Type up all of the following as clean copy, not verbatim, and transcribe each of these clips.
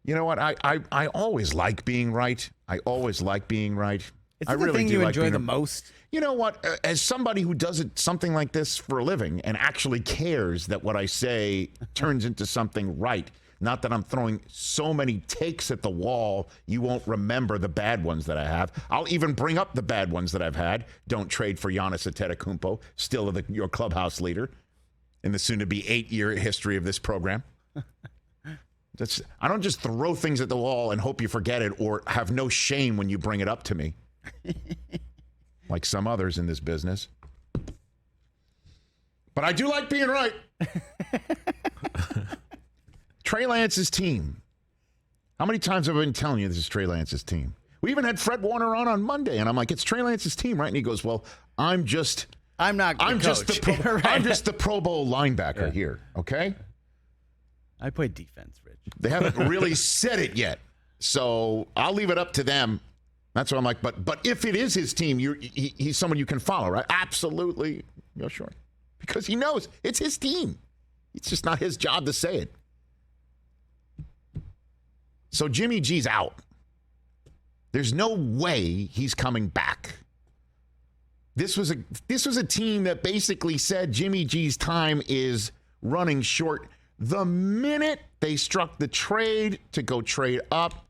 You know what? I always like being right. I always like being right. It's I the really thing do you like enjoy being the most. You know what? As somebody who does something like this for a living and actually cares that what I say turns into something right, not that I'm throwing so many takes at the wall, you won't remember the bad ones that I have. I'll even bring up the bad ones that I've had. Don't trade for Giannis Antetokounmpo, still your clubhouse leader in the soon-to-be 8-year history of this program. I don't just throw things at the wall and hope you forget it or have no shame when you bring it up to me. Like some others in this business. But I do like being right. Trey Lance's team. How many times have I been telling you this is Trey Lance's team? We even had Fred Warner on Monday, and I'm like, it's Trey Lance's team, right? And he goes, well, I'm just the Pro Bowl linebacker here, okay? I play defense, Rich. They haven't really said it yet. So I'll leave it up to them. That's what I'm like. But if it is his team, he's someone you can follow, right? Absolutely. Yeah, sure. Because he knows it's his team. It's just not his job to say it. So Jimmy G's out. There's no way he's coming back. This was a team that basically said Jimmy G's time is running short the minute they struck the trade to go trade up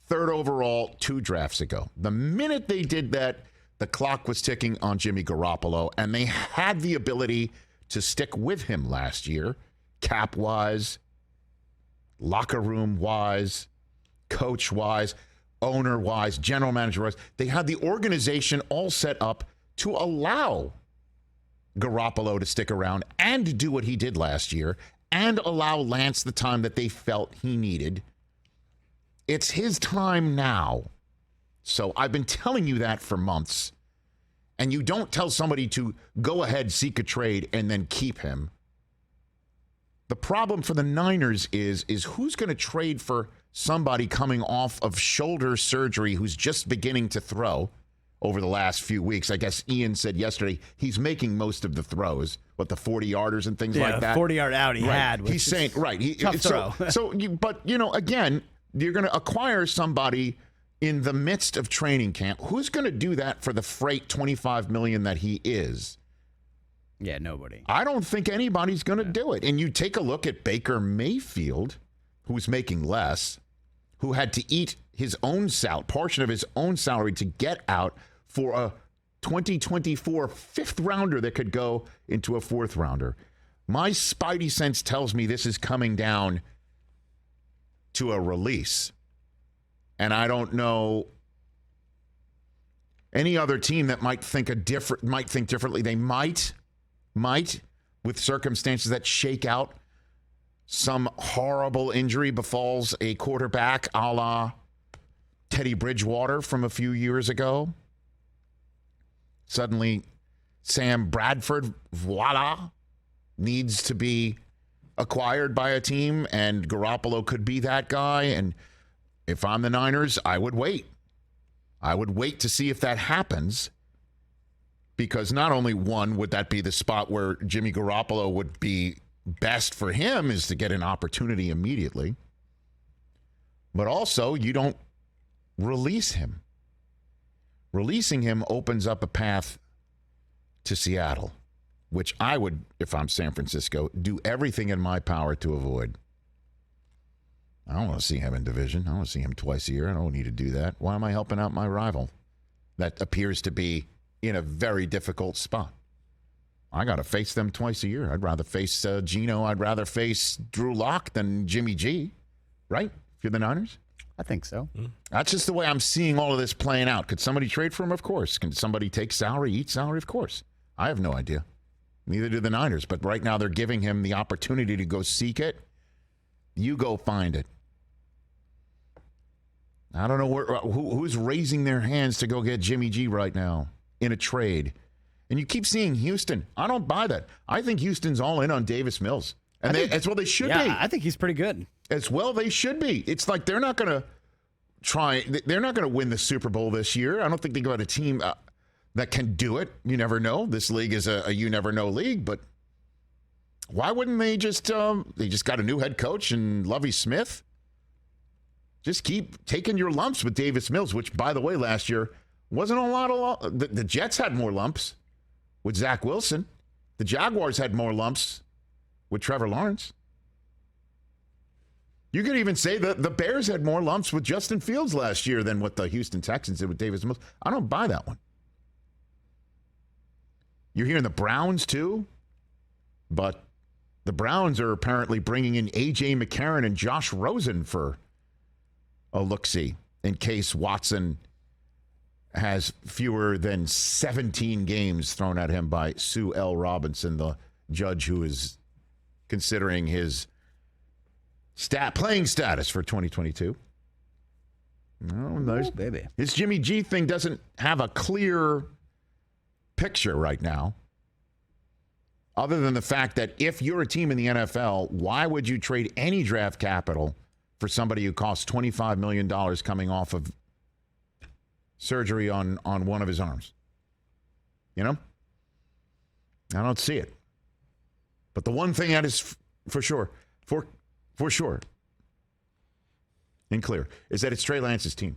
3rd overall 2 drafts ago. The minute they did that, the clock was ticking on Jimmy Garoppolo, and they had the ability to stick with him last year, cap-wise, locker room-wise, coach-wise, owner-wise, general manager-wise. They had the organization all set up to allow Garoppolo to stick around and do what he did last year and allow Lance the time that they felt he needed. It's his time now. So I've been telling you that for months. And you don't tell somebody to go ahead, seek a trade, and then keep him. The problem for the Niners is who's going to trade for somebody coming off of shoulder surgery who's just beginning to throw over the last few weeks. I guess Ian said yesterday he's making most of the throws, the 40-yarders and things like that. 40-yard out he had. He's saying, right. Tough throw. But, again, you're going to acquire somebody in the midst of training camp. Who's going to do that for the freight $25 million that he is? Yeah, nobody. I don't think anybody's going to do it. And you take a look at Baker Mayfield, who's making less, who had to eat his own portion of his own salary to get out for a 2024 5th rounder that could go into a 4th rounder. My spidey sense tells me this is coming down to a release. And I don't know any other team that might think differently. They might, with circumstances that shake out, some horrible injury befalls a quarterback a la Teddy Bridgewater from a few years ago. Suddenly, Sam Bradford, voila, needs to be acquired by a team, and Garoppolo could be that guy. And if I'm the Niners, I would wait. I would wait to see if that happens, because not only would that be the spot where Jimmy Garoppolo would be best for him is to get an opportunity immediately, but also you don't release him. Releasing him opens up a path to Seattle, which I would, if I'm San Francisco, do everything in my power to avoid. I don't want to see him in division. I want to see him twice a year. I don't need to do that. Why am I helping out my rival that appears to be in a very difficult spot? I got to face them twice a year. I'd rather face Geno. I'd rather face Drew Lock than Jimmy G, right? If you're the Niners? I think so. That's just the way I'm seeing all of this playing out. Could somebody trade for him? Of course. Can somebody take salary, eat salary? Of course. I have no idea. Neither do the Niners. But right now they're giving him the opportunity to go seek it. You go find it. I don't know who's raising their hands to go get Jimmy G right now in a trade. And you keep seeing Houston. I don't buy that. I think Houston's all in on Davis Mills. And as well they should be. I think he's pretty good. As well they should be. It's like they're not going to they're not going to win the Super Bowl this year. I don't think they got a team that can do it. You never know. This league is a you never know league, but why wouldn't they just got a new head coach in Lovie Smith? Just keep taking your lumps with Davis Mills, which, by the way, last year wasn't a lot of the Jets had more lumps with Zach Wilson. The Jaguars had more lumps with Trevor Lawrence. You could even say that the Bears had more lumps with Justin Fields last year than what the Houston Texans did with Davis Mills. I don't buy that one. You're hearing the Browns too, but the Browns are apparently bringing in A.J. McCarron and Josh Rosen for a look-see in case Watson has fewer than 17 games thrown at him by Sue L. Robinson, the judge who is considering his playing status for 2022. Oh, baby. His Jimmy G thing doesn't have a clear picture right now, other than the fact that if you're a team in the NFL, why would you trade any draft capital for somebody who costs $25 million coming off of surgery on one of his arms? You know? I don't see it. But the one thing that is for sure and clear is that it's Trey Lance's team.